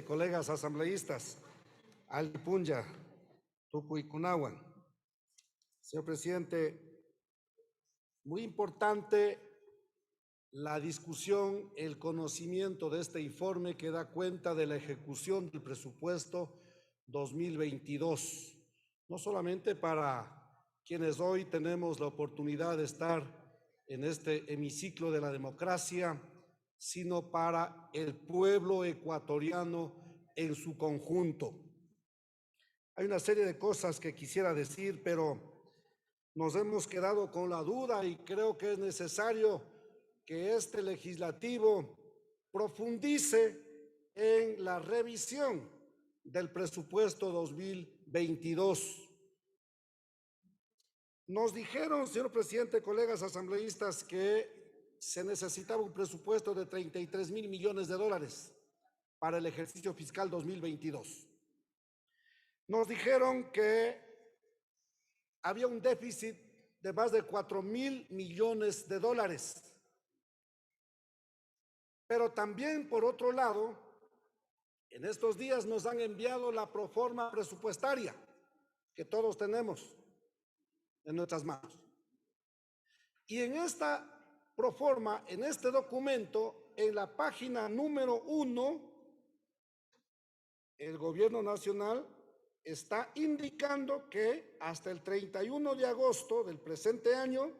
Colegas asambleístas, Alipunya, Tucuicunahuan. Señor presidente, muy importante la discusión, el conocimiento de este informe que da cuenta de la ejecución del presupuesto 2022, no solamente para quienes hoy tenemos la oportunidad de estar en este hemiciclo de la democracia, sino para el pueblo ecuatoriano en su conjunto. Hay una serie de cosas que quisiera decir, pero nos hemos quedado con la duda y creo que es necesario que este legislativo profundice en la revisión del presupuesto 2022. Nos dijeron, señor presidente, colegas asambleístas, que se necesitaba un presupuesto de 33,000 millones de dólares para el ejercicio fiscal 2022. Nos dijeron que había un déficit de más de 4,000 millones de dólares. Pero también, por otro lado, en estos días nos han enviado la proforma presupuestaria que todos tenemos en nuestras manos. Y en esta proforma, en este documento, en la página número 1, el gobierno nacional está indicando que hasta el 31 de agosto del presente año,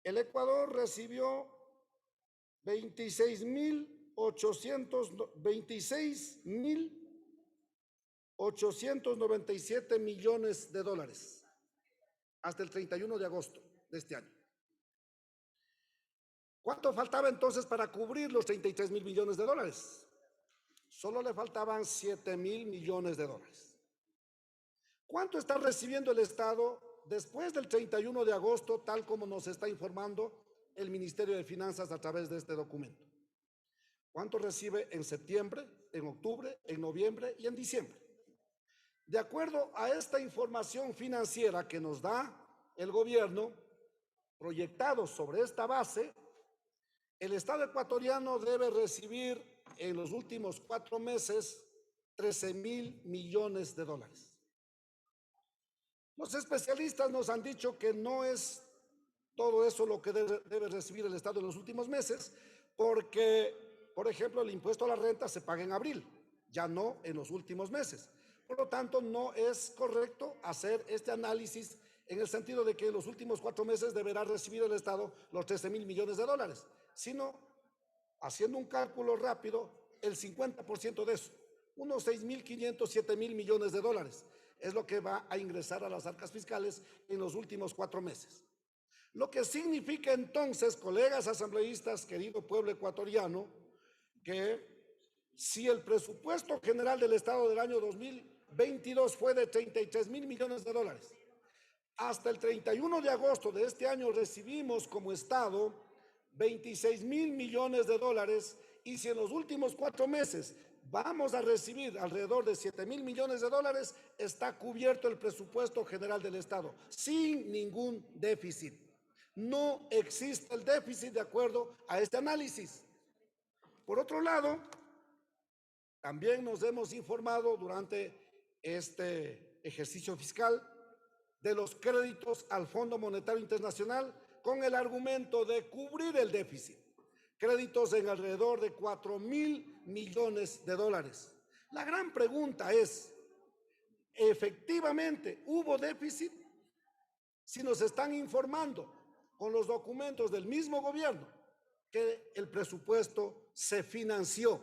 el Ecuador recibió 26,897 millones de dólares hasta el 31 de agosto de este año. ¿Cuánto faltaba entonces para cubrir los 33,000 millones de dólares? Solo le faltaban 7,000 millones de dólares. ¿Cuánto está recibiendo el Estado después del 31 de agosto, tal como nos está informando el Ministerio de Finanzas a través de este documento? ¿Cuánto recibe en septiembre, en octubre, en noviembre y en diciembre? De acuerdo a esta información financiera que nos da el gobierno, proyectado sobre esta base, el Estado ecuatoriano debe recibir en los últimos 4 meses 13,000 millones de dólares. Los especialistas nos han dicho que no es todo eso lo que debe recibir el Estado en los últimos meses, porque, por ejemplo, el impuesto a la renta se paga en abril, ya no en los últimos meses. Por lo tanto, no es correcto hacer este análisis en el sentido de que en los últimos 4 meses deberá recibir el Estado los 13,000 millones de dólares, sino haciendo un cálculo rápido, el 50% de eso, unos 6,500, 7,000 millones de dólares, es lo que va a ingresar a las arcas fiscales en los últimos 4 meses. Lo que significa entonces, colegas asambleístas, querido pueblo ecuatoriano, que si el presupuesto general del Estado del año 2022 fue de 33,000 millones de dólares, hasta el 31 de agosto de este año recibimos como Estado 26,000 millones de dólares, y si en los últimos 4 meses vamos a recibir alrededor de 7,000 millones de dólares, está cubierto el presupuesto general del Estado, sin ningún déficit. No existe el déficit de acuerdo a este análisis. Por otro lado, también nos hemos informado durante este ejercicio fiscal de los créditos al Fondo Monetario Internacional con el argumento de cubrir el déficit. Créditos en alrededor de 4,000 millones de dólares. La gran pregunta es, ¿efectivamente hubo déficit? Si nos están informando con los documentos del mismo gobierno que el presupuesto se financió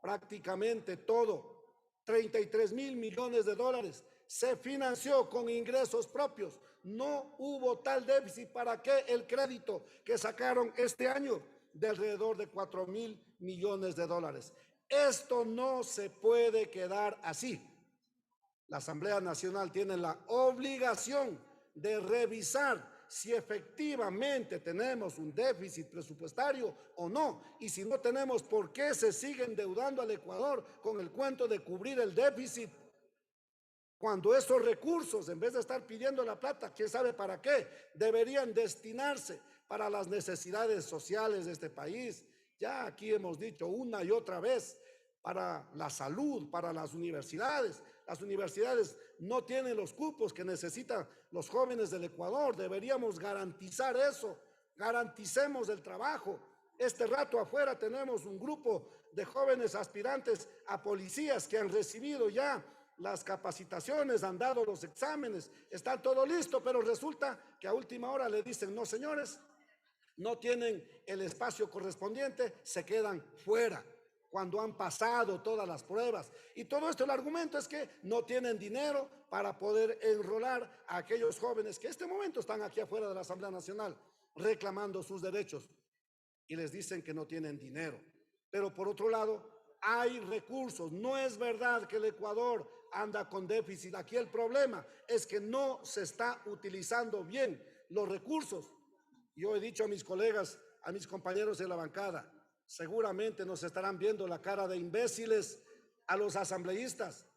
prácticamente todo, 33,000 millones de dólares, se financió con ingresos propios. No hubo tal déficit. ¿Para qué el crédito que sacaron este año de alrededor de 4,000 millones de dólares? Esto no se puede quedar así. La Asamblea Nacional tiene la obligación de revisar si efectivamente tenemos un déficit presupuestario o no, y si no tenemos, ¿por qué se sigue endeudando al Ecuador con el cuento de cubrir el déficit? Cuando esos recursos, en vez de estar pidiendo la plata, quién sabe para qué, deberían destinarse para las necesidades sociales de este país. Ya aquí hemos dicho una y otra vez, para la salud, para las universidades. Las universidades no tienen los cupos que necesitan los jóvenes del Ecuador. Deberíamos garantizar eso. Garanticemos el trabajo. Este rato afuera tenemos un grupo de jóvenes aspirantes a policías que han recibido ya las capacitaciones, han dado los exámenes, está todo listo, pero resulta que a última hora le dicen, no señores, no tienen el espacio correspondiente, se quedan fuera cuando han pasado todas las pruebas. Y todo esto, el argumento es que no tienen dinero para poder enrolar a aquellos jóvenes que en este momento están aquí afuera de la Asamblea Nacional reclamando sus derechos, y les dicen que no tienen dinero. Pero por otro lado, hay recursos. No es verdad que el Ecuador anda con déficit. Aquí el problema es que no se está utilizando bien los recursos. Yo he dicho a mis colegas, a mis compañeros de la bancada, seguramente nos estarán viendo la cara de imbéciles a los asambleístas,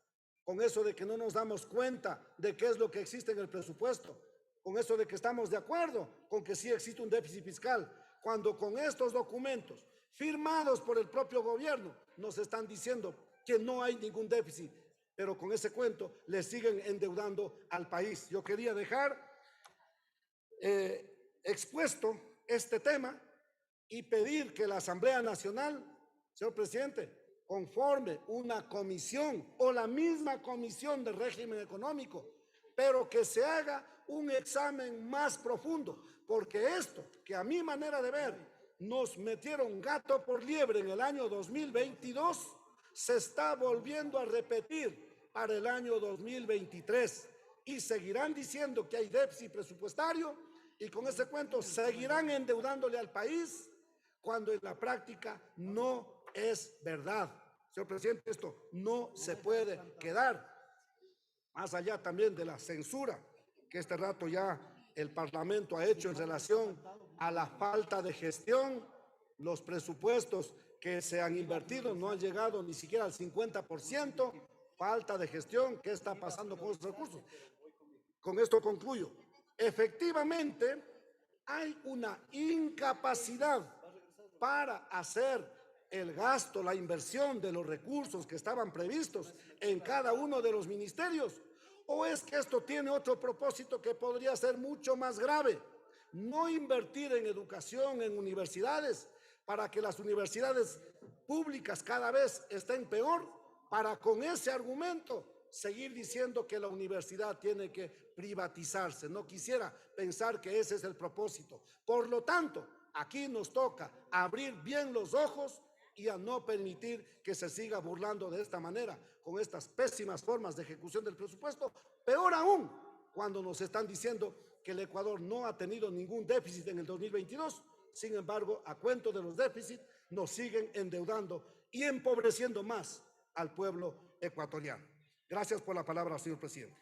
con eso de que no nos damos cuenta de qué es lo que existe en el presupuesto, con eso de que estamos de acuerdo con que sí existe un déficit fiscal, cuando con estos documentos firmados por el propio gobierno nos están diciendo que no hay ningún déficit, pero con ese cuento le siguen endeudando al país. Yo quería dejar expuesto este tema y pedir que la Asamblea Nacional, señor presidente, conforme una comisión o la misma comisión de régimen económico, pero que se haga un examen más profundo, porque esto que a mi manera de ver nos metieron gato por liebre en el año 2022, se está volviendo a repetir para el año 2023 y seguirán diciendo que hay déficit presupuestario y con ese cuento seguirán endeudándole al país cuando en la práctica no es verdad. Señor presidente, esto no se puede quedar. Más allá también de la censura que este rato ya el Parlamento ha hecho en relación a la falta de gestión, los presupuestos que se han invertido no han llegado ni siquiera al 50%, falta de gestión. ¿Qué está pasando con los recursos? Con esto concluyo. Efectivamente, hay una incapacidad para hacer el gasto, la inversión de los recursos que estaban previstos en cada uno de los ministerios. ¿O es que esto tiene otro propósito que podría ser mucho más grave? No invertir en educación, en universidades, para que las universidades públicas cada vez estén peor, para con ese argumento seguir diciendo que la universidad tiene que privatizarse. No quisiera pensar que ese es el propósito. Por lo tanto, aquí nos toca abrir bien los ojos y a no permitir que se siga burlando de esta manera, con estas pésimas formas de ejecución del presupuesto, peor aún cuando nos están diciendo que el Ecuador no ha tenido ningún déficit en el 2022, sin embargo, a cuento de los déficits, nos siguen endeudando y empobreciendo más al pueblo ecuatoriano. Gracias por la palabra, señor presidente.